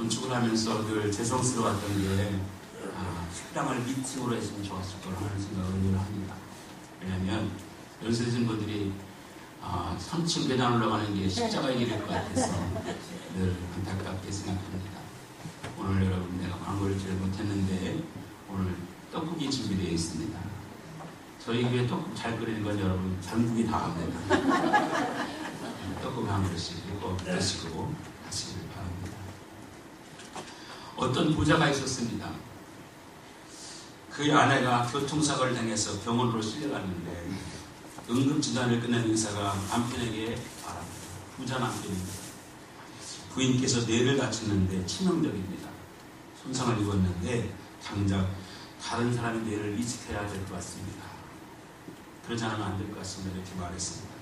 건축을 하면서 늘 죄송스러웠던 게 식당을 미팅으로 했으면 좋았을 거라 하는 생각을 늘 합니다. 왜냐하면 연세 드신 분들이 3층 계단 올라가는 게 십자가의 길일 것 같아서 늘 안타깝게 생각합니다. 오늘 여러분 내가 광고를 잘 못했는데 오늘 떡국이 준비되어 있습니다. 저희 교회 떡국 잘 끓이는 건 여러분 전국이 다 합니다. 떡국 한 그릇씩 꼭 드시고 하시길 바랍니다. 어떤 부자가 있었습니다. 그의 아내가 교통사고를 당해서 병원으로 실려갔는데 응급진단을 끝낸 의사가 남편에게 말합니다. 부자 남편입니다. 부인께서 뇌를 다쳤는데 치명적입니다. 손상을 입었는데 당장 다른 사람의 뇌를 이식해야 될 것 같습니다. 그러지 않으면 안 될 것 같습니다. 이렇게 말했습니다.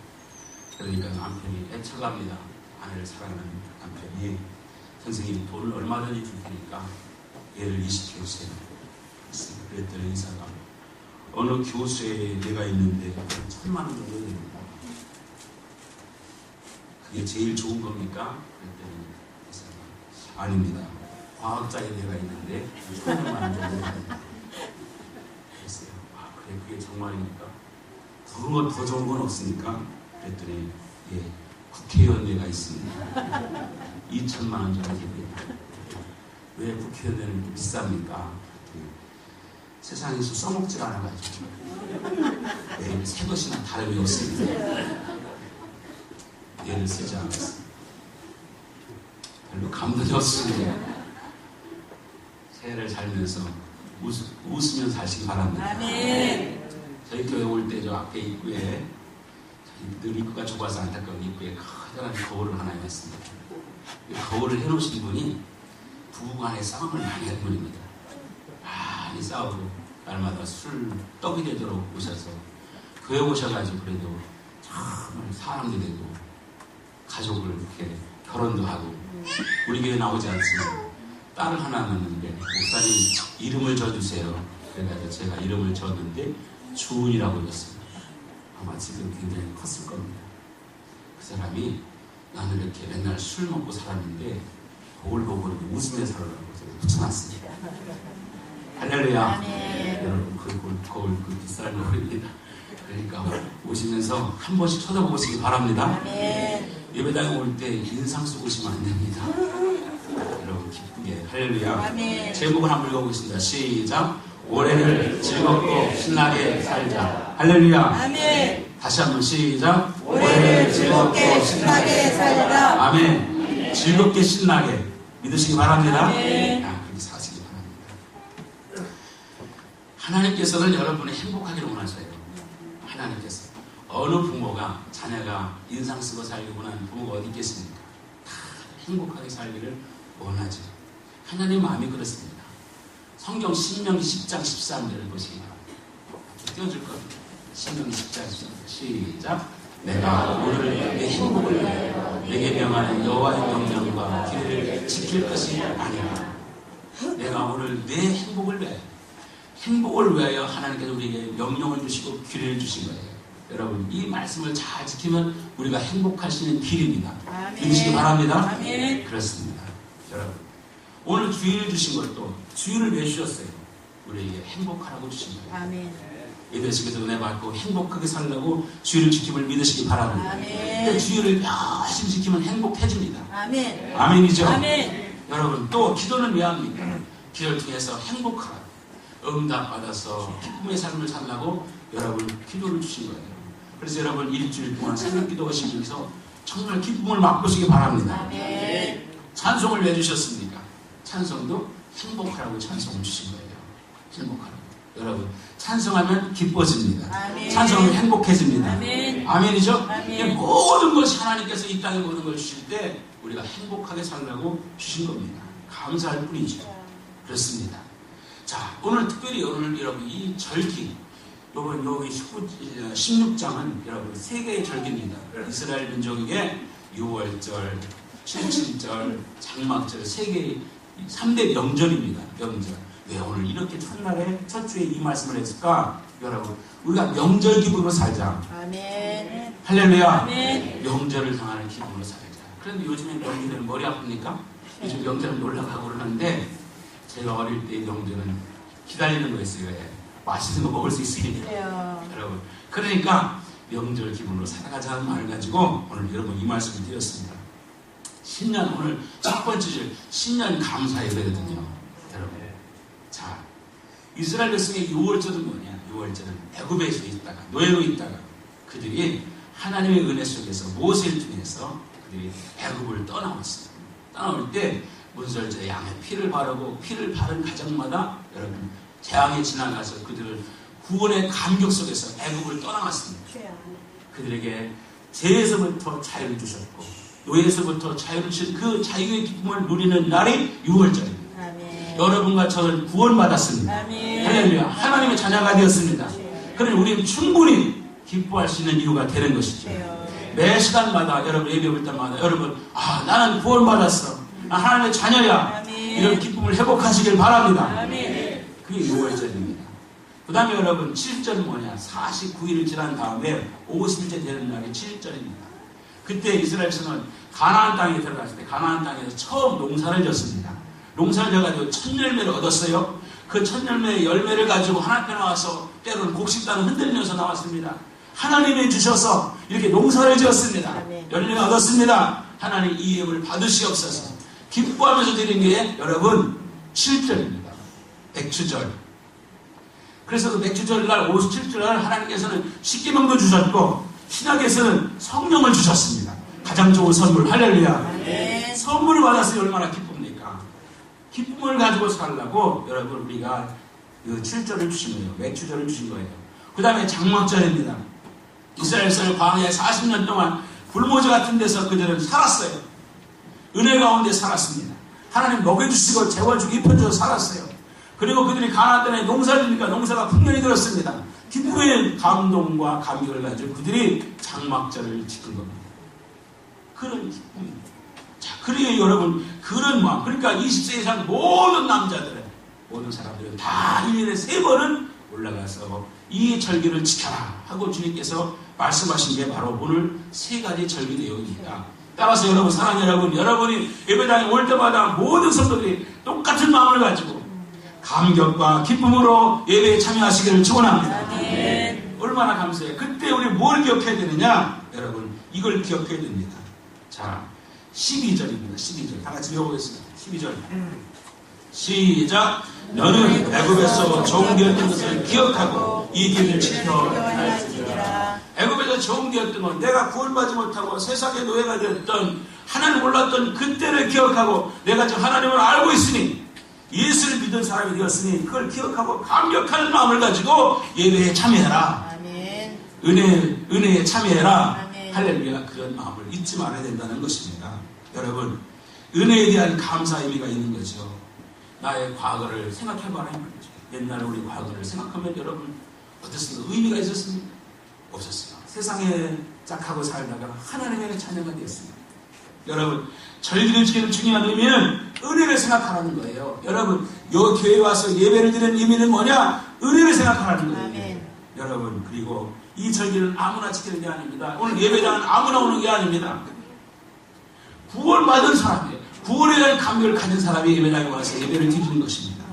그러니까 남편이 애처갑니다. 아내를 사랑하는 남편이 선생님 돈을 얼마든지 줄 테니까 얘를 이식해 주세요. 그랬더니 의사가 어느 교수에 뇌가 있는데 1,000만 원 정도 됩니다. 그게 제일 좋은 겁니까? 그랬더니 의사가 아닙니다. 과학자의 뇌가 있는데 1,000만 원 정도 됩니다. 그랬어요. 그래 그게 정말입니까? 그건 더 좋은 건 없습니까? 그랬더니 예, 국회의원 뇌가 있습니다. 2,000만 원 정도 됩니다. 왜 국회의원 뇌는 비쌉니까? 세상에서 써먹질 않아가지고 네, 새 것이나 다름이 없습니다. 얘를 쓰지 않았습니다. 별로 감동이 없습니다. 새해를 살면서 웃으면서 사시기 바랍니다. 아멘. 저희 교회 올 때 저 앞에 입구에 늘 입구가 좁아서 안타까운 입구에 커다란 거울을 하나 해놨습니다. 거울을 해놓으신 분이 부부간에 싸움을 많이 한 분입니다. 많이 싸우고 날마다 술 떡이 되도록 오셔서 교회 오셔가지고 그래도 정말 사람도 되고 가족을 이렇게 결혼도 하고 우리 교회 나오지 않지만 딸을 하나 낳는데 목사님 이름을 줘주세요. 그래가지고 제가 이름을 줬는데 주은이라고 했습니다. 아마 지금 굉장히 컸을 겁니다. 그 사람이 나는 이렇게 맨날 술 먹고 살았는데 거울 보고 웃으며 살으라고 제가 붙여놨습니다. 할렐루야. 여러분 그 거울 그 비싼 거울입니다. 그러니까 오시면서 한 번씩 쳐다보시기 바랍니다. 예배당에 올 때 인상 쓰고 오시면 안 됩니다. 여러분 기쁘게 할렐루야. 제목을 한번 읽어보겠습니다. 시작. 올해를 즐겁고 신나게 살자. 할렐루야. 아멘. 다시 한번 시작. 올해를 즐겁게 신나게 살자. 아멘. 즐겁게 신나게 믿으시기 바랍니다. 아멘. 그렇게 사시기 바랍니다. 하나님께서는 여러분이 행복하기를 원하셔요. 하나님께서 어느 부모가 자녀가 인상 쓰고 살기 원하는 부모가 어디 있겠습니까? 다 행복하게 살기를 원하죠. 하나님 마음이 그렇습니다. 성경 신명기 10장 13절을 보시기 바랍니다. 띄워줄 겁니다. 신명기 10장 13절 시작. 내가 오늘 내 행복을 위하여 내게 명하는 여호와의 명령과 규례를 지킬 것이 아니라 내가 오늘 내 행복을 위하여 행복을 위하여 하나님께서 우리에게 명령을 주시고 규례를 주신 거예요. 여러분 이 말씀을 잘 지키면 우리가 행복할 수 있는 길입니다. 믿으시기 바랍니다. 아멘. 그렇습니다. 여러분 오늘 주일을 주신 것도 주일을 왜 주셨어요? 우리에게 행복하라고 주신 거예요. 아멘. 예배식에서 은혜 받고 행복하게 살라고 주일을 지킴을 믿으시기 바랍니다. 아멘. 근데 주일을 열심히 지키면 행복해집니다. 아멘. 아멘이죠? 아멘. 여러분 또 기도는 왜 합니까? 기도를 통해서 행복하라고 응답받아서 기쁨의 삶을 살라고 여러분 기도를 주신 거예요. 그래서 여러분 일주일 동안 새벽 기도하시면서 정말 기쁨을 맛보시기 바랍니다. 아멘. 찬송을 왜 주셨습니까? 찬송도 행복하라고 찬송을 주신 거예요. 행복하라고. 여러분 찬송하면 기뻐집니다. 아멘. 찬송하면 행복해집니다. 아멘. 아멘이죠? 아멘. 모든 것이 하나님께서 이 땅에 모든 걸 주실 때 우리가 행복하게 살라고 주신 겁니다. 감사할 뿐이죠. 그렇습니다. 자, 오늘 특별히 오늘 여러분 이 절기 여러분 여기 16장은 여러분 세 개의 절기입니다. 이스라엘 민족에게 6월절, 77절, 장막절 세 개의 3대 명절입니다. 명절. 왜 오늘 이렇게 첫날에 첫 주에 이 말씀을 했을까? 여러분 우리가 명절 기분으로 살자. 아멘. 할렐루야. 아멘. 명절을 당하는 기분으로 살자. 그런데 요즘에 명절에는 머리 아픕니까? 요즘 명절은 놀러 가고 그러는데 제가 어릴 때 명절은 기다리는 거였어요. 맛있는 거 먹을 수 있으니까. 여러분, 그러니까 명절 기분으로 살아가자는 말을 가지고 오늘 여러분 이 말씀을 드렸습니다. 신년, 오늘 첫 번째 줄 신년 감사 예배거든요. 여러분, 자, 이스라엘 백성의 6월절은 뭐냐? 6월절은 애굽에서 있다가 노예로 있다가 그들이 하나님의 은혜 속에서 모세를 통해서 그들이 애굽을 떠나왔어요. 떠나올 때 문설제 양의 피를 바르고 피를 바른 가정마다 여러분 재앙에 지나가서 그들을 구원의 감격 속에서 애굽을 떠나왔습니다. 그들에게 죄에서부터 자유를 주셨고 노예에서부터 자유를 주신 그 자유의 기쁨을 누리는 날이 6월절입니다. 아멘. 여러분과 저는 구원받았습니다. 할렐루야. 하나님의 자녀가 되었습니다. 그러니 우리는 충분히 기뻐할 수 있는 이유가 되는 것이죠. 매 시간마다 여러분 예배 올 때마다 여러분 나는 구원받았어. 나 하나님의 자녀야. 아멘. 이런 기쁨을 회복하시길 바랍니다. 아멘. 그게 6월절입니다. 그 다음에 여러분 7절은 뭐냐? 49일을 지난 다음에 50일째 되는 날이 7절입니다. 그때 이스라엘 백성은 가나안 땅에 들어갔을 때 가나안 땅에서 처음 농사를 졌습니다. 농사를 져가지고 첫 열매를 얻었어요. 그 첫 열매를 가지고 하나님 앞에 나와서 때로는 곡식단을 흔들면서 나왔습니다. 하나님이 주셔서 이렇게 농사를 지었습니다. 열매를 얻었습니다. 하나님 이 예물을 받으시옵소서. 기뻐하면서 드린 게 여러분 7절입니다. 백주절. 그래서 그 백주절날 57절날 하나님께서는 십계명도 주셨고 신약에서는 성령을 주셨습니다. 가장 좋은 선물. 할렐루야. 네. 선물을 받았으니 얼마나 기쁩니까? 기쁨을 가지고 살라고 여러분 우리가 그 7절을 주신 거예요. 맥주절을 주신 거예요. 그 다음에 장막절입니다. 이스라엘 백성을 광야에 40년 동안 불모지 같은 데서 그들은 살았어요. 은혜 가운데 살았습니다. 하나님 먹여주시고 재워주고 입혀주셔서 살았어요. 그리고 그들이 가나안 땅에 농사를 지니까 농사가 풍년이 들었습니다. 기쁨의 감동과 감격을 가지고 그들이 장막절을 지킨 겁니다. 그런 기쁨입니다. 자, 그러니 여러분 그런 마음, 그러니까 20세 이상 모든 남자들은 모든 사람들은 다 1년에 3번은 올라가서 이 절기를 지켜라 하고 주님께서 말씀하신 게 바로 오늘 3가지 절기 내용입니다. 따라서 여러분 사랑하는 여러분, 여러분이 예배당에 올 때마다 모든 성도들이 똑같은 마음을 가지고 감격과 기쁨으로 예배에 참여하시기를 축원합니다. 아멘. 얼마나 감사해요. 그때 우리 뭘 기억해야 되느냐? 여러분 이걸 기억해야 됩니다. 자, 12절입니다. 12절 다 같이 읽어보겠습니다. 12절 시작. 너는 애굽에서 종되었던 것을 기억하고 이 길을 지켜 나갈지니라. 애굽에서 종되었던 것, 내가 구원받지 못하고 세상의 노예가 되었던 하나님 몰랐던 그때를 기억하고 내가 지금 하나님을 알고 있으니 예수를 믿은 사람이 되었으니 그걸 기억하고 감격하는 마음을 가지고 예배에 참여해라. 아멘. 은혜에 참여해라. 아멘. 할렐루야. 그런 마음을 잊지 말아야 된다는 것입니다. 여러분 은혜에 대한 감사 의미가 있는 거죠. 나의 과거를 생각해봐라. 옛날 우리 과거를 생각하면 여러분 어떻습니까? 의미가 있었습니까? 없었어요. 세상에 짝하고 살다가 하나님의 자녀가 되었습니다. 여러분 절기를 지키는 중요한 의미는 은혜를 생각하라는 거예요. 여러분 요 교회에 와서 예배를 드리는 의미는 뭐냐? 은혜를 생각하라는 거예요. 아멘. 여러분 그리고 이 절기는 아무나 지키는 게 아닙니다. 오늘 예배당은 아무나 오는 게 아닙니다. 구원받은 사람이에요. 구원에 대한 감격을 가진 사람이 예배당에 와서 예배를 드리는 것입니다.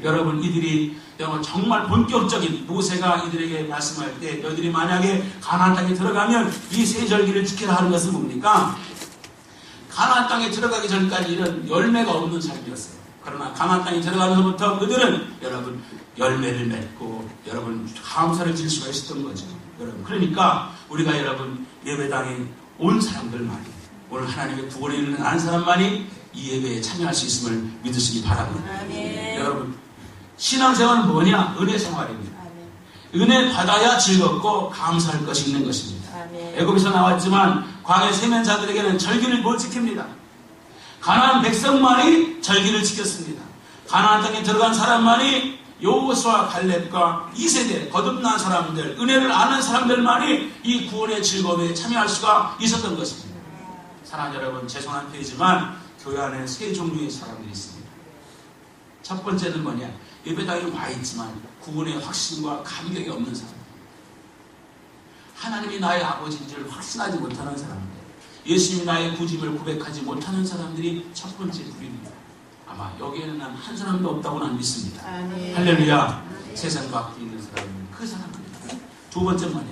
여러분 이들이 정말 본격적인 모세가 이들에게 말씀할 때 너희들이 만약에 가나안 땅에 들어가면 이 세 절기를 지키라 하는 것은 뭡니까? 가나안 땅에 들어가기 전까지 이런 열매가 없는 삶이었어요. 그러나 가나안 땅에 들어가면서부터 그들은 여러분 열매를 맺고 여러분 감사를 질 수가 있었던 거죠. 여러분 그러니까 우리가 여러분 예배당에 온 사람들만이 오늘 하나님의 구원에 있는 아는 사람만이 이 예배에 참여할 수 있음을 믿으시기 바랍니다. 아멘. 여러분 신앙생활은 뭐냐? 은혜 생활입니다. 아멘. 은혜 받아야 즐겁고 감사할 것이 있는 것입니다. 아멘. 애굽에서 나왔지만 광야 세면자들에게는 절기를 못 지킵니다. 가나안 백성만이 절기를 지켰습니다. 가나안 땅에 들어간 사람만이 여호수아 갈렙과 2세대 거듭난 사람들, 은혜를 아는 사람들만이 이 구원의 즐거움에 참여할 수가 있었던 것입니다. 사랑하는 여러분, 죄송한 표이지만 교회 안에 세 종류의 사람들이 있습니다. 첫 번째는 뭐냐? 예배당에 와 있지만 구원의 확신과 감격이 없는 사람. 하나님이 나의 아버지인 줄 확신하지 못하는 사람들. 예수님이 나의 구주임을 고백하지 못하는 사람들이 첫 번째 부류입니다. 아마 여기에는 난 한 사람도 없다고 난 믿습니다. 할렐루야. 세상 밖에 있는 사람은 그 사람입니다. 두 번째 말이야.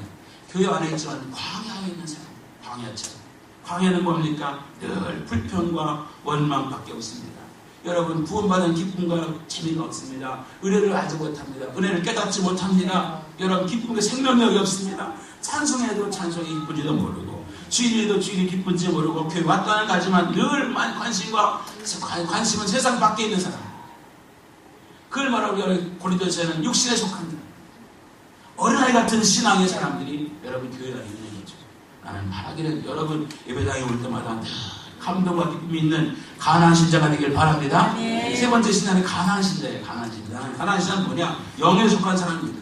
교회 안에 있지만 광야에 있는 사람. 광야처럼. 광야는 뭡니까? 늘 불평과 원망밖에 없습니다. 여러분 구원받은 기쁨과 재미가 없습니다. 은혜를 알지 못합니다. 은혜를 깨닫지 못합니다. 여러분 기쁨과 생명력이 없습니다. 찬송해도 찬송이 기쁜지도 모르고 주일에도 주일이 기쁜지 모르고 교회 왔다는 가지만 늘 관심은 세상 밖에 있는 사람. 그걸 말하고 고린도서에는 육신에 속한다. 어린아이 같은 신앙의 사람들이 여러분 교회 안에 있는 거죠. 나는 말하기를 여러분 예배당에 올 때마다 감동과 기쁨이 있는 가나안 신자가 되길 바랍니다. 세 번째 신앙이 가나안 신자예요. 가나안 신자. 가나안 신자는 뭐냐? 영에 속한 사람입니다.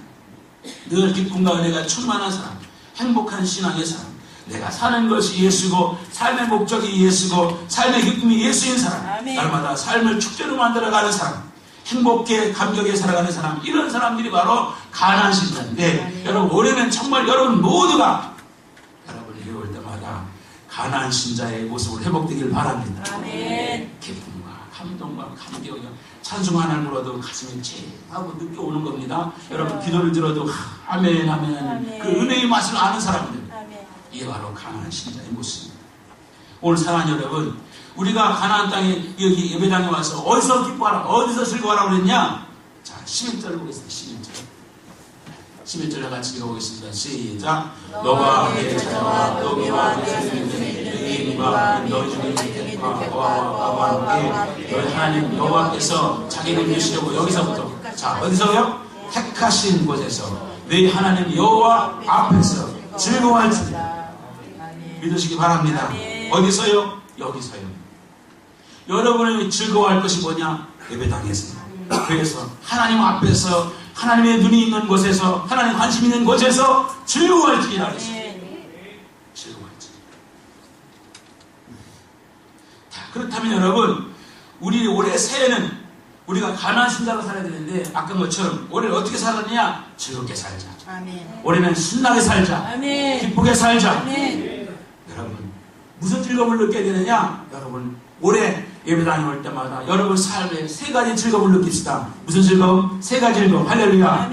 늘 기쁨과 은혜가 충만한 사람, 행복한 신앙의 사람. 내가 사는 것이 예수고 삶의 목적이 예수고 삶의 기쁨이 예수인 사람. 날마다 삶을 축제로 만들어가는 사람. 행복해 감격에 살아가는 사람. 이런 사람들이 바로 가나안 신자인데 여러분 올해는 정말 여러분 모두가 여러분이 올 때마다 가나안 신자의 모습을 회복되길 바랍니다. 기쁨과 감동과 감격이 찬송 하나를 불어도 가슴이 째하고 느껴오는 겁니다. 여러분 기도를 들어도 아멘 아멘 그 은혜의 맛을 아는 사람들. 이게 바로 가나안 신자의 모습입니다. 오늘 사랑하는 여러분 우리가 가나안 땅에 여기 예배당에 와서 어디서 기뻐하라 어디서 즐거워하라 그랬냐? 자 11절을 보겠습니다. 11절 같이 읽어보겠습니다. 시작. 너와 함께 찾아와 너희와 너희와 너희 중에 택과 너와 함께 너희 하나님 여호와께서 자기를 주시려고 여기서부터 자 어디서요? 택하신 곳에서 너희 하나님 여호와 앞에서 즐거워할지니라. 믿으시기 바랍니다. 어디서요? 여기서요. 여러분이 즐거워할 것이 뭐냐? 예배당에서 교회에서 하나님 앞에서 하나님의 눈이 있는 곳에서 하나님 관심 있는 곳에서 즐거워할지니라 그랬어요. 즐거워할지. 자, 그렇다면 여러분 우리 올해 새해는 우리가 가나안 신자로 살아야 되는데 아까 것처럼 올해를 어떻게 살았느냐? 즐겁게 살자. 올해는 신나게 살자. 기쁘게 살자. 여러분 무슨 즐거움을 느껴야 되느냐? 여러분 올해 예배당에 올 때마다 여러분 삶에 세 가지 즐거움을 느낍시다. 무슨 즐거움? 세 가지 즐거움. 할렐루야.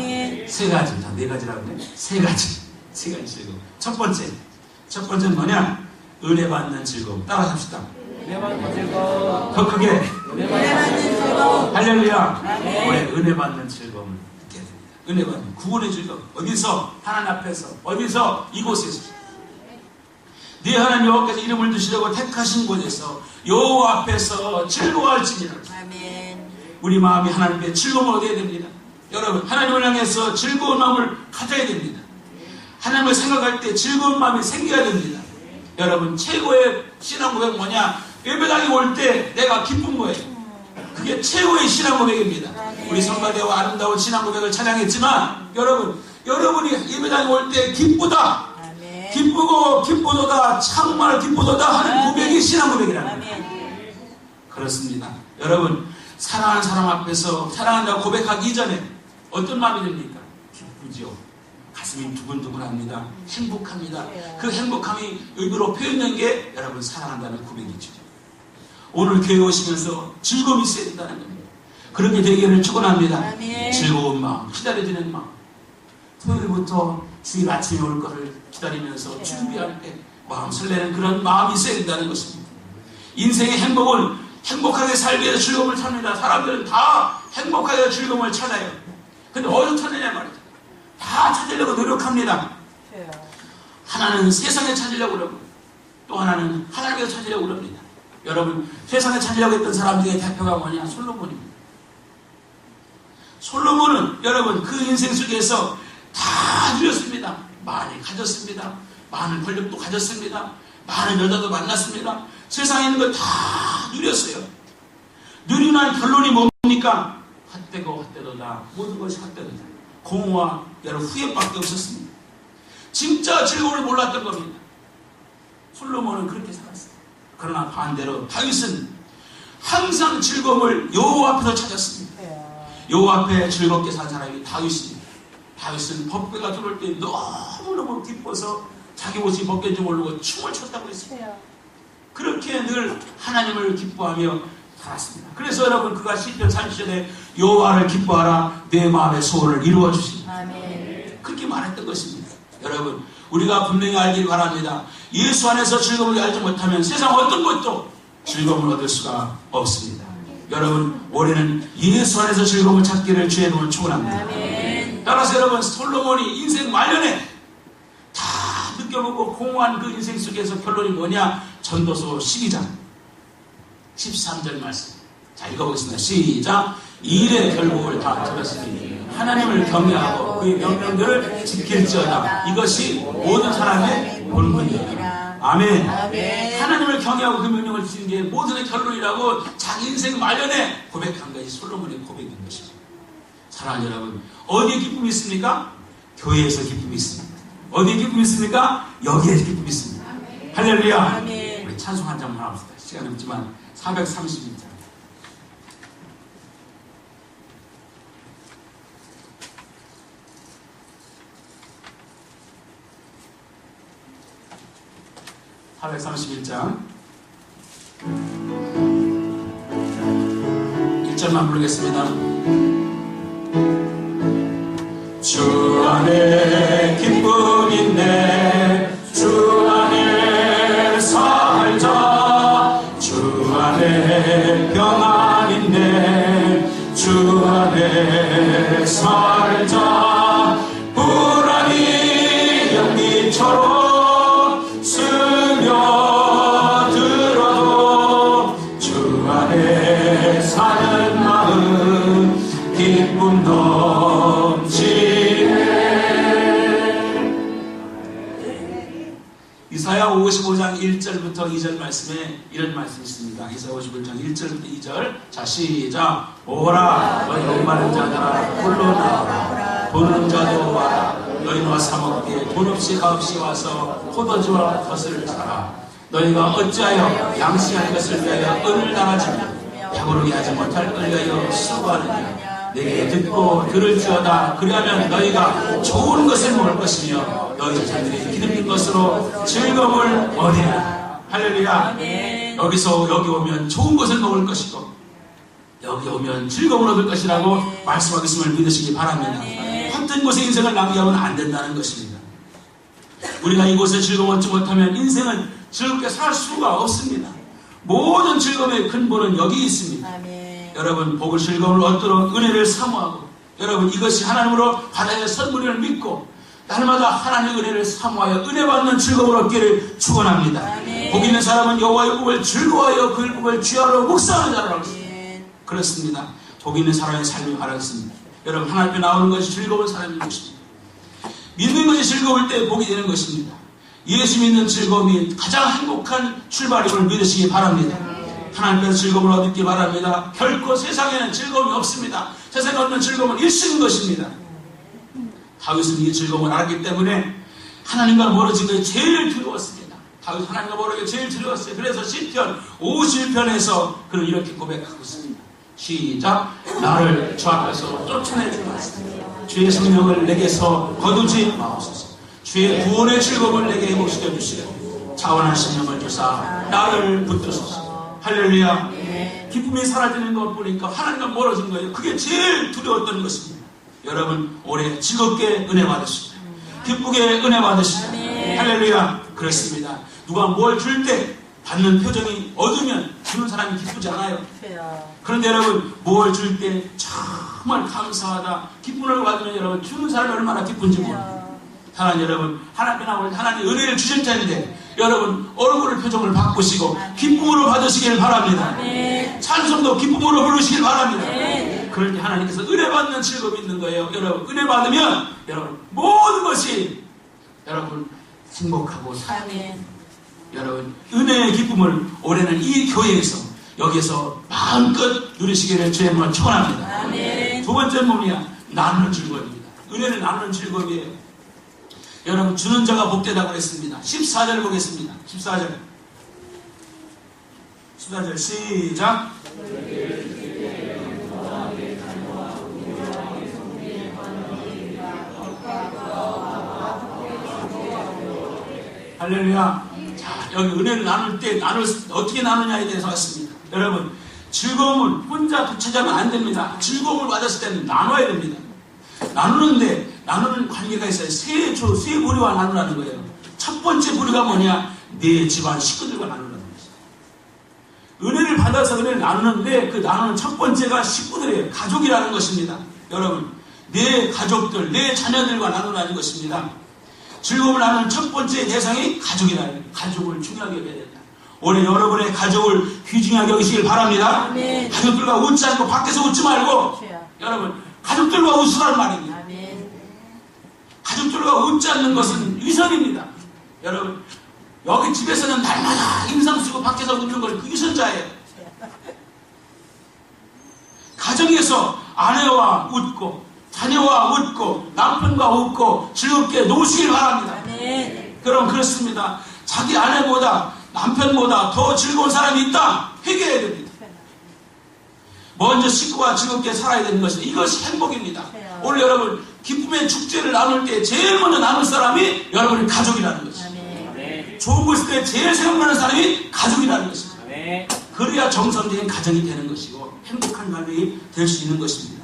세 가지. 자, 네 가지라고 그래? 세 가지. 세 가지 즐거움. 첫 번째는 뭐냐? 은혜 받는 즐거움. 따라 합시다. 은혜 받는 즐거움. 더 크게. 은혜 받는 즐거움. 할렐루야. 올해 은혜 받는 즐거움을 느껴야 됩니다. 은혜 받는 구원의 즐거움. 어디서? 하나님 앞에서. 어디서? 이곳에서. 네 하나님 여호와께서 이름을 두시려고 택하신 곳에서 여호와 앞에서 즐거워할지니라. 우리 마음이 하나님께 즐거움을 얻어야 됩니다. 여러분 하나님을 향해서 즐거운 마음을 가져야 됩니다. 하나님을 생각할 때 즐거운 마음이 생겨야 됩니다. 여러분 최고의 신앙 고백 뭐냐? 예배당에 올 때 내가 기쁜 거예요. 그게 최고의 신앙 고백입니다. 우리 성가대와 아름다운 신앙 고백을 찬양했지만 여러분이 예배당에 올 때 기쁘다. 기쁘고 기쁘도다 정말 기쁘도다 하는 고백이 신앙 고백이라는 거예요. 그렇습니다. 여러분 사랑하는 사람 앞에서 사랑한다고 고백하기 이전에 어떤 마음이 듭니까? 기쁘죠. 가슴이 두근두근합니다. 행복합니다. 그 행복함이 의미로 표현된 게 여러분 사랑한다는 고백이죠. 오늘 교회 오시면서 즐거움이 있어야 된다는 겁니다. 그렇게 되기를 축원합니다. 즐거운 마음, 기다려지는 마음. 토요일부터 주일 아침에 올 것을 기다리면서 준비할 때 마음 설레는 그런 마음이 있어야 된다는 것입니다. 인생의 행복은 행복하게 살기 위해서 즐거움을 찾습니다. 사람들은 다 행복하게 즐거움을 찾아요. 근데 어디서 찾느냐 말이죠. 다 찾으려고 노력합니다. 하나는 세상에 찾으려고 그러고 또 하나는 하나님께서 찾으려고 그럽니다. 여러분 세상에 찾으려고 했던 사람 중에 대표가 뭐냐? 솔로몬입니다. 솔로몬은 여러분 그 인생 속에서 다 누렸습니다. 많이 가졌습니다. 많은 권력도 가졌습니다. 많은 여자도 만났습니다. 세상에 있는 걸 다 누렸어요. 누리고 난 결론이 뭡니까? 헛되고 헛되도다. 모든 것이 헛되도다. 공허와 여러분 후회밖에 없었습니다. 진짜 즐거움을 몰랐던 겁니다. 솔로몬은 그렇게 살았어요. 그러나 반대로 다윗은 항상 즐거움을 여호와 앞에서 찾았습니다. 여호와 앞에 즐겁게 산 사람이 다윗입니다. 다윗은 법궤가 들어올 때 너무너무 기뻐서 자기 옷이 벗겨진 줄 모르고 춤을 췄다고 했습니다. 그렇게 늘 하나님을 기뻐하며 살았습니다. 그래서 여러분 그가 시편 30절에 여호와를 기뻐하라 내 마음의 소원을 이루어 주십니다. 그렇게 말했던 것입니다. 여러분 우리가 분명히 알길 바랍니다. 예수 안에서 즐거움을 알지 못하면 세상 어떤 것도 즐거움을 얻을 수가 없습니다. 여러분 올해는 예수 안에서 즐거움을 찾기를 주의 이름으로 축원합니다. 따라서 여러분 솔로몬이 인생 말년에 다 느껴보고 공허한 그 인생 속에서 결론이 뭐냐? 전도서 12장 13절 말씀. 자 읽어보겠습니다. 시작. 일의 결국을 다 들었으니 하나님을 경외하고 그의 명령들을 지킬지어다. 이것이 모든 사람의 본분이다. 아멘. 하나님을 경외하고 그 명령을 지키는 게 모든의 결론이라고 자기 인생 말년에 고백한 것이 솔로몬의 고백인 것입니다. 사랑하는 여러분, 어디에 기쁨이 있습니까? 교회에서 기쁨이 있습니다. 어디에 기쁨이 있습니까? 여기에 기쁨이 있습니다. 할렐루야. 우리 찬송 한 장만 합시다. 시간 없지만 432장. (431장) 1절만 부르겠습니다. 주 안에 기쁨 있네 주 안에 살자 주 안에 평안 있네 주 안에 살자 불안이 연기처럼 스며들어도 주 안에 사는 마음 기쁨 이사야 55장 1절부터 2절 말씀에 이런 말씀이 있습니다. 이사야 55장 1절부터 2절. 자 시작. 오라 너희 목마른 자들아 홀로 나와라 돈 자도 와라 너희 나와 사먹기에 돈 없이 값없이 와서 포도주와 젖을 사라. 너희가 어찌하여 양식할 것을 위하여 은을 나가지며 배부르게 하지 못할 것을 위하여 수고하느냐. 내게 듣고 들을지어다. 그리하면 너희가 좋은 것을 먹을 것이며 너희 자들이 기름진 것으로 즐거움을 얻으리라. 할렐루야. 여기서 여기 오면 좋은 것을 먹을 것이고 여기 오면 즐거움을 얻을 것이라고 말씀하겠음을 믿으시기 바랍니다. 헛된 곳에 인생을 낭비하면 안 된다는 것입니다. 우리가 이곳에 즐거움을 얻지 못하면 인생은 즐겁게 살 수가 없습니다. 모든 즐거움의 근본은 여기 있습니다. 여러분 복을 즐거움을 얻도록 은혜를 사모하고 여러분 이것이 하나님으로 받아야 선물을 믿고 날마다 하나님의 은혜를 사모하여 은혜 받는 즐거움을 얻기를 축원합니다. 복 있는 사람은 여호와의 복을 즐거워하여 그 복을 취하러 묵상하는 자라고 했습니다. 그렇습니다. 복 있는 사람의 삶이 바라겠습니다. 여러분 하나님 앞에 나오는 것이 즐거운 사람인 것입니다. 믿는 것이 즐거울 때 복이 되는 것입니다. 예수 믿는 즐거움이 가장 행복한 출발임을 믿으시기 바랍니다. 하나님께서 즐거움을 얻기 바랍니다. 결코 세상에는 즐거움이 없습니다. 세상에 없는 즐거움은 일시인 것입니다. 다윗은 이 즐거움을 알았기 때문에 하나님과 멀어진 것이 제일 두려웠습니다. 다윗은 하나님과 멀어진 게 제일 두려웠어요. 그래서 시편 51편에서 그는 이렇게 고백하고 있습니다. 시작. 나를 주 앞에서 쫓아내지 마시고 주의 성령을 내게서 거두지 마옵소서. 주의 구원의 즐거움을 내게 회복시켜 주시고 차원한 심령을 주사 나를 붙드소서. 할렐루야. 기쁨이 사라지는 것 보니까 하나님과 멀어진 거예요. 그게 제일 두려웠던 것입니다. 여러분 올해 즐겁게 은혜 받으시고 기쁘게 은혜 받으시고 할렐루야. 그렇습니다. 누가 뭘 줄 때 받는 표정이 어두면 주는 사람이 기쁘지 않아요. 그런데 여러분 뭘 줄 때 정말 감사하다 기쁨을 받으면 여러분 주는 사람이 얼마나 기쁜지 모릅니다. 하나님 여러분 하나님 나올 하나님 은혜를 주실 텐데 여러분 얼굴을 표정을 바꾸시고 기쁨으로 받으시길 바랍니다. 찬송도 기쁨으로 부르시길 바랍니다. 그럴 때 하나님께서 은혜 받는 즐거움이 있는 거예요. 여러분 은혜 받으면 여러분 모든 것이 여러분 행복하고 여러분 은혜의 기쁨을 올해는 이 교회에서 여기에서 마음껏 누리시기를 주의 이름으로 축원합니다. 두 번째는 뭐냐? 나누는 즐거움입니다. 은혜를 나누는 즐거움이에요. 여러분 주는 자가 복되다고 했습니다. 14절 보겠습니다. 14절 시작. 할렐루야. 자 여기 은혜를 나눌 때 어떻게 나누냐에 대해서 왔습니다. 여러분, 즐거움을 혼자 독차지하면 안 됩니다. 즐거움을 받았을 때는 나눠야 됩니다. 나누는데 나누는 관계가 있어요. 세 부류와 나누라는 거예요. 첫 번째 부류가 뭐냐? 내 집안 식구들과 나누라는 거죠. 은혜를 받아서 은혜를 나누는데 그 나누는 첫 번째가 식구들이에요. 가족이라는 것입니다. 여러분, 내 가족들, 내 자녀들과 나누라는 것입니다. 즐거움을 나누는 첫 번째 대상이 가족이라는 거예요. 가족을 중요하게 여겨야 된다. 올해 여러분의 가족을 귀중하게 여기시길 바랍니다. 아멘. 가족들과 웃지 않고 밖에서 웃지 말고 여러분, 가족들과 웃으라는 말입니다. 아멘. 가족들과 웃지 않는 것은 위선입니다. 여러분, 여기 집에서는 날마다 인상 쓰고 밖에서 웃는 걸 그 위선자예요. 가정에서 아내와 웃고 자녀와 웃고 남편과 웃고 즐겁게 노시길 바랍니다. 아멘. 그럼 그렇습니다. 자기 아내보다 남편보다 더 즐거운 사람이 있다. 회개해야 됩니다. 먼저 식구와 즐겁게 살아야 되는 것입니다. 이것이 행복입니다. 오늘 여러분 기쁨의 축제를 나눌 때 제일 먼저 나눌 사람이 여러분의 가족이라는 것입니다. 좋은 거 있을 때 제일 생각나는 사람이 가족이라는 것입니다. 그래야 정상적인 가정이 되는 것이고 행복한 가정이 될 수 있는 것입니다.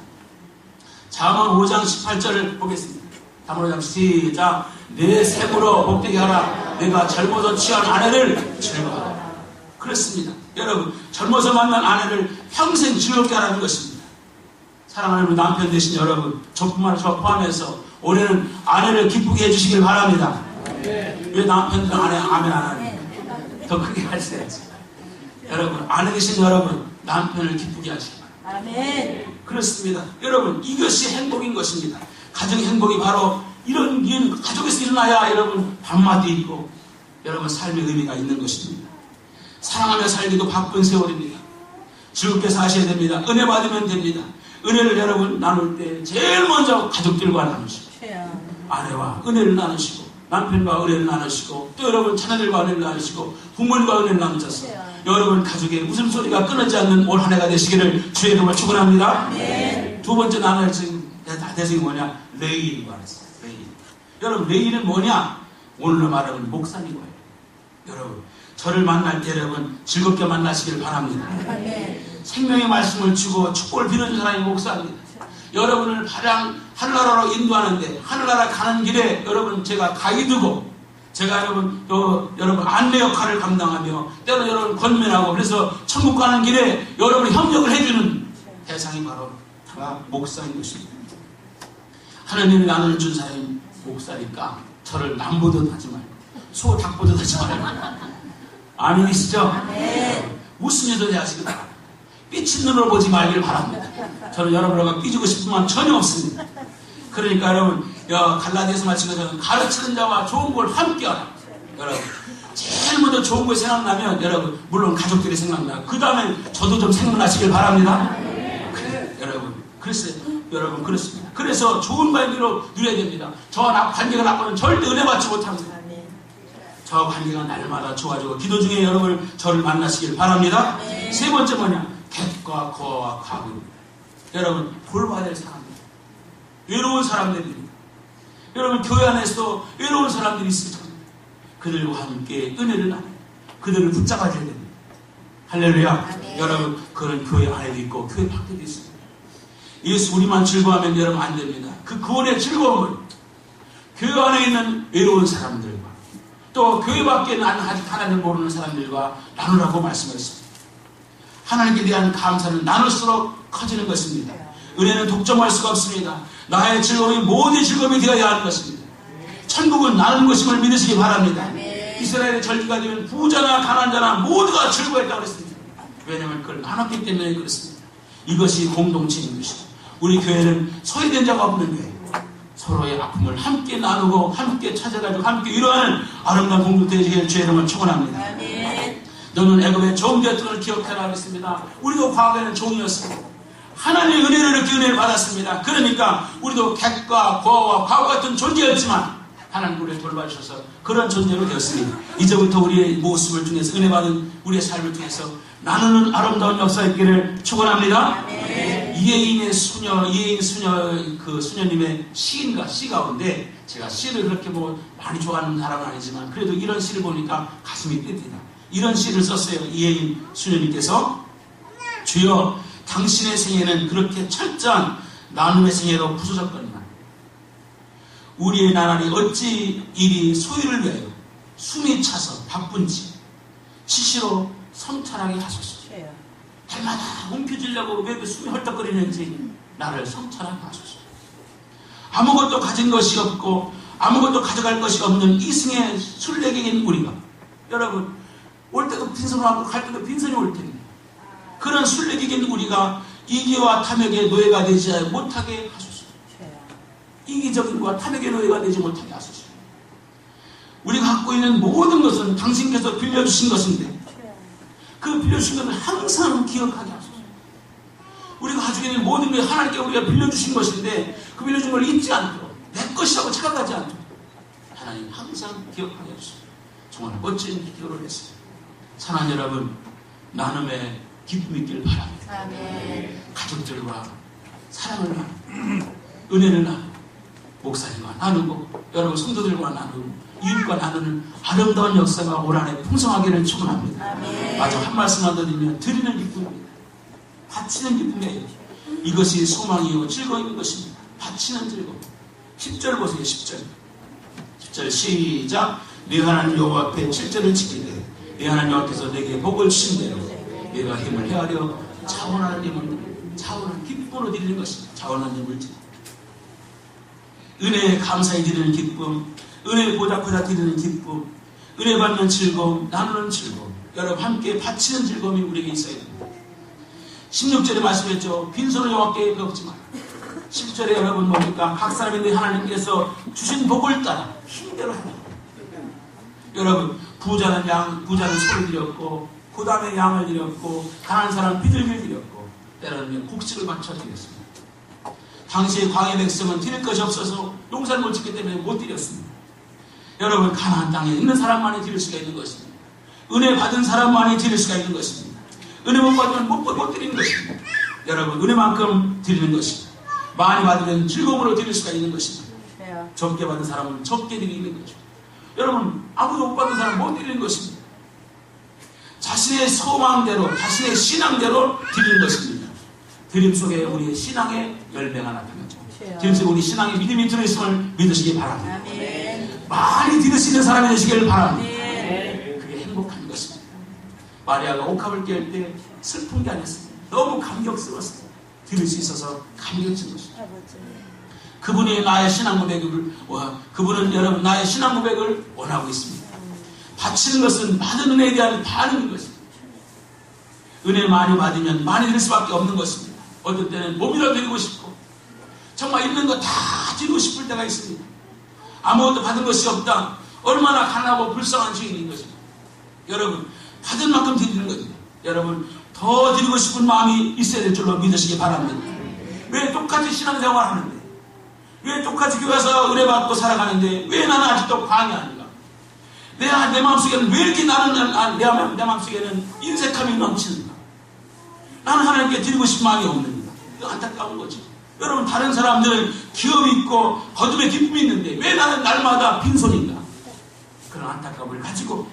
잠언 5장 18절을 보겠습니다. 잠언 5장 시작. 내 생으로 복되게 하라. 내가 젊어서 취한 아내를 즐거워하라. 그렇습니다. 여러분, 젊어서 만난 아내를 평생 즐겁게 하라는 것입니다. 사랑하는 남편 되신 여러분, 저뿐만 저 포함해서 올해는 아내를 기쁘게 해주시길 바랍니다. 왜 남편들 아내 아멘 안 하는 더 크게 하셔야지. 여러분, 아내 되신 여러분, 남편을 기쁘게 하시기 바랍니다. 아멘. 그렇습니다. 여러분, 이것이 행복인 것입니다. 가정의 행복이 바로 이런 일, 가족에서 일어나야 여러분 밥맛도 있고 여러분 삶의 의미가 있는 것입니다. 사랑하며 살기도 바쁜 세월입니다. 즐겁게 사셔야 됩니다. 은혜 받으면 됩니다. 은혜를 여러분 나눌 때 제일 먼저 가족들과 나누시고 아내와 은혜를 나누시고 남편과 은혜를 나누시고 또 여러분 자녀들과 은혜를 나누시고 부모님과 은혜를 나누셔서 여러분 가족의 웃음소리가 끊어지지 않는 올 한 해가 되시기를 주의 이름으로 축원합니다. 두 번째 나눌 대상이 뭐냐? 레이라고 말했어요. 레이. 여러분 레이는 뭐냐? 오늘로 말하면 목사님이에요. 여러분 저를 만날 때 여러분 즐겁게 만나시길 바랍니다. 생명의 말씀을 주고 축복을 빌어준 사람이 목사입니다. 여러분을 가장 하늘나라로 인도하는데 하늘나라 가는 길에 여러분 제가 가이드고 제가 여러분 안내 역할을 감당하며 때로 여러분 권면하고 그래서 천국 가는 길에 여러분 협력을 해주는 대상이 바로 다 목사인 것입니다. 하나님이 나눌 준 사람이 목사니까 저를 남 보듯 하지 말고 소 닭 보듯 하지 말고 아멘이시죠? 웃으면서 하시기 바랍니다. 삐친 눈으로 보지 말길 바랍니다. 저는 여러분과 삐지고 싶은 마음 전혀 없습니다. 그러니까 여러분 갈라디아서 말씀에 저는 가르치는 자와 좋은 걸 함께하라. 여러분 제일 먼저 좋은 거 생각나면 여러분 물론 가족들이 생각나고 그 다음에 저도 좀 생각나시길 바랍니다. 그래, 여러분 글쎄 여러분 그렇습니다. 그래서 좋은 관계로 누려야 됩니다. 저와 관계가 나쁘면 절대 은혜 받지 못합니다. 저 관계가 날마다 좋아지고 기도 중에 여러분 저를 만나시길 바랍니다. 세 번째 뭐냐? 객과 거와 과부입니다. 여러분 돌봐야 될 사람들 외로운 사람들입니다. 여러분 교회 안에서도 외로운 사람들이 있을 겁니다. 그들과 함께 은혜를 나눠 그들을 붙잡아줘야 됩니다. 할렐루야. 여러분 그런 교회 안에도 있고 교회 밖에도 있습니다. 예수 우리만 즐거워하면 여러분 안 됩니다. 그 구원의 즐거움을 교회 안에 있는 외로운 사람들과 또 교회 밖에는 아직 하나님을 모르는 사람들과 나누라고 말씀하셨습니다. 하나님께 대한 감사는 나눌수록 커지는 것입니다. 은혜는 독점할 수가 없습니다. 나의 즐거움이 모두의 즐거움이 되어야 하는 것입니다. 천국은 나누는 것임을 믿으시기 바랍니다. 이스라엘의 절기가 되면 부자나 가난자나 모두가 즐거워했다고 그랬습니다. 왜냐하면 그걸 나눴기 때문에 그렇습니다. 이것이 공동체인 것이죠. 우리 교회는 소외된 자가 없는 교회, 서로의 아픔을 함께 나누고 함께 찾아가지고 함께 위로하는 아름다운 공동체 되시기를 주의 이름으로 축원합니다. 너는 애굽의 종되었던 걸 기억하라 그랬습니다. 우리도 과거에는 종이었습니다. 하나님의 은혜를 이렇게 은혜를 받았습니다. 그러니까 우리도 객과 거와 과거 같은 존재였지만 하나님 우리를 돌봐주셔서 그런 존재로 되었습니다. 이제부터 우리의 모습을 통해서 은혜 받은 우리의 삶을 통해서 나누는 아름다운 역사 있기를 축원합니다. 이혜인의 수녀, 이혜인 수녀, 그 수녀님의 시인가, 시 가운데 제가 시를 그렇게 뭐 많이 좋아하는 사람은 아니지만 그래도 이런 시를 보니까 가슴이 뛰니다. 이런 시를 썼어요. 이혜인 수녀님께서 주여 당신의 생애는 그렇게 철저한 나눔의 생애로 부서졌거니와 우리의 나날이 어찌 이리 소유를 위하여 숨이 차서 바쁜지 치시로 성찰하게 하소서. 달마다 움켜쥐려고 왜 숨이 헐떡거리는지 나를 성찰하게 하소서. 아무것도 가진 것이 없고 아무것도 가져갈 것이 없는 이승의 순례객인 우리가, 여러분 올 때도 빈손으로 하고 갈 때도 빈손이 올 텐데 그런 순례객인 우리가 이기와 탐욕의 노예가 되지 못하게 하소서. 이기적인 것과 탐욕의 노예가 되지 못하게 하소서. 우리가 갖고 있는 모든 것은 당신께서 빌려주신 것인데 그 빌려주신 것을 항상 기억하게 하소서. 우리가 가지고 있는 모든 게 하나님께 우리가 빌려주신 것인데 그 빌려준 걸 잊지 않도록 내 것이라고 착각하지 않도록 하나님 항상 기억하게 하소서. 정말 멋진 기도를 했어요. 사랑하는 여러분, 나눔의 기쁨이 있기를 바랍니다. 아멘. 가족들과 사랑을 나누고 은혜를 나누고 목사님과 나누고 여러분 성도들과 나누고 이웃과 나누는 아름다운 역사가 올 한해 풍성하기를 축원합니다. 마저 한 말씀만 더 드리면 드리는 기쁨입니다. 바치는 기쁨이에요. 이것이 소망이요 즐거움인 것입니다. 바치는 즐거움. 10절 보세요. 10절 시작. 네 하나님 여호와 앞에 7절을 지키되 네 하나님 여호와께서 내게 복을 주신 대로 내가 힘을 헤아려 자원하는 힘을 자원하는 기쁨으로 드리는 것입니다. 자원하는 힘을 은혜에 감사히 드리는 기쁨, 은혜 보답하다 드리는 기쁨, 은혜 받는 즐거움, 나누는 즐거움, 여러분 함께 바치는 즐거움이 우리에게 있어야 됩니다. 16절에 말씀했죠. 빈손을 여호와께 배우지 마라. 10절에 여러분 뭡니까? 각 사람인데 하나님께서 주신 복을 따라 힘대로 하라. 여러분 부자는 소를 드렸고 그 다음에 양을 드렸고 가난한 사람은 비둘기를 드렸고 때로는 곡식을 바쳐 드렸습니다. 당시의 광야 백성은 드릴 것이 없어서 용사를 못 짓기 때문에 못 드렸습니다. 여러분 가나안 땅에 있는 사람만이 드릴 수가 있는 것입니다. 은혜 받은 사람만이 드릴 수가 있는 것입니다. 은혜 못 받으면 못 드리는 것입니다. 여러분 은혜만큼 드리는 것입니다. 많이 받으면 즐거움으로 드릴 수가 있는 것입니다. 적게 받은 사람은 적게 드리는 거죠. 여러분 아무도 못 받은 사람은 못 드리는 것입니다. 자신의 소망대로 자신의 신앙대로 드리는 것입니다. 드림 속에 우리의 신앙의 열매가 나타나죠. 드림 속에 우리 신앙의 믿음이 들어있음을 믿으시기 바랍니다. 아멘. 많이 드릴 수 있는 사람이 되시길 바랍니다. 그게 행복한 것입니다. 마리아가 옥합을 깰 때 슬픈 게 아니었습니다. 너무 감격스러웠습니다. 드릴 수 있어서 감격스러운 것입니다. 그분이 나의 신앙 고백을 그분은 여러분 나의 신앙 고백을 원하고 있습니다. 바치는 것은 받은 은혜에 대한 반응인 것입니다. 은혜 많이 받으면 많이 드릴 수밖에 없는 것입니다. 어떤 때는 몸이라도 드리고 싶고 정말 있는 거 다 드리고 싶을 때가 있습니다. 아무것도 받은 것이 없다. 얼마나 가난하고 불쌍한 주인인 것입니다. 여러분 받은 만큼 드리는 것입니다. 여러분 더 드리고 싶은 마음이 있어야 될 줄로 믿으시기 바랍니다. 왜 똑같이 신앙생활 하는데 왜 똑같이 교회 와서 은혜 받고 살아가는데 왜 나는 아직도 광야인가? 내 마음속에는 왜 이렇게 내 마음속에는 인색함이 넘치는가? 나는 하나님께 드리고 싶은 마음이 없는가? 이거 안타까운 거죠. 여러분 다른 사람들은 기업이 있고 거듭의 기쁨이 있는데 왜 나는 날마다 빈손인가? 그런 안타까움을 가지고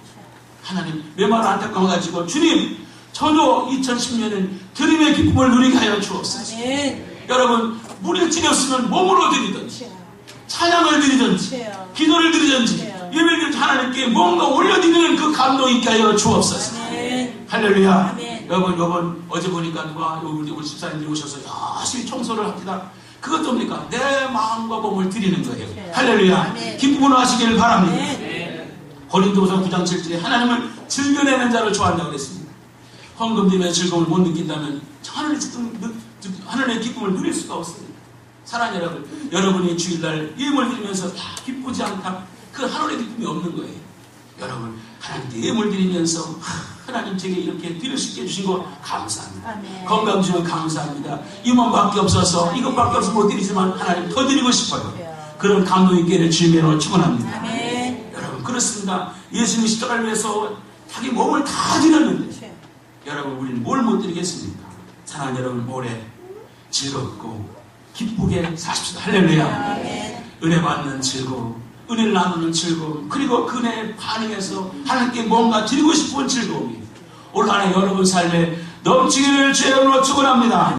하나님 메마른 안타까움을 가지고 주님 저도 2010년은 드림의 기쁨을 누리게 하여 주옵소서. 여러분 물질이 없으면 몸으로 드리든지 찬양을 드리든지 기도를 드리든지 예배를 드리든지 하나님께 뭔가 올려드리는 그 감동이 있게 하여 주옵소서. 할렐루야. 여러분 어제 보니까 누가 우리 집사님들이 오셔서 열심히 청소를 합니다. 그것도 뭡니까? 내 마음과 몸을 드리는 거예요. 할렐루야. 기쁨으로 하시기를 바랍니다. 고린도후서 9장 7절에 하나님을 즐겨내는 자를 좋아한다고 그랬습니다. 헌금 드리며 즐거움을 못 느낀다면 하늘의 기쁨을 누릴 수가 없습니다. 사랑하는 여러분, 여러분이 주일날 예물 드리면서 다 기쁘지 않다. 그 하늘의 기쁨이 없는 거예요. 여러분 하나님께 예물 드리면서 하나님 제게 이렇게 드릴 수 있게 해주신 거 감사합니다. 아멘. 건강 주시면 감사합니다. 이만밖에 없어서 이것밖에 없어서 못 드리지만 하나님 더 드리고 싶어요. 그런 감동 있게 주님으로 축원합니다. 아멘. 여러분 그렇습니다. 예수님이 십자가를 위해서 자기 몸을 다 드렸는데 여러분 우리는 뭘 못 드리겠습니까? 사랑하는 여러분 올해 즐겁고 기쁘게 사십시오. 할렐루야. 은혜 받는 즐거움, 은혜를 나누는 즐거움, 그리고 그 은혜에 반응해서 하나님께 뭔가 드리고 싶은 즐거움이 올 한해 여러분 삶에 넘치기를 주의 이름으로 축원합니다.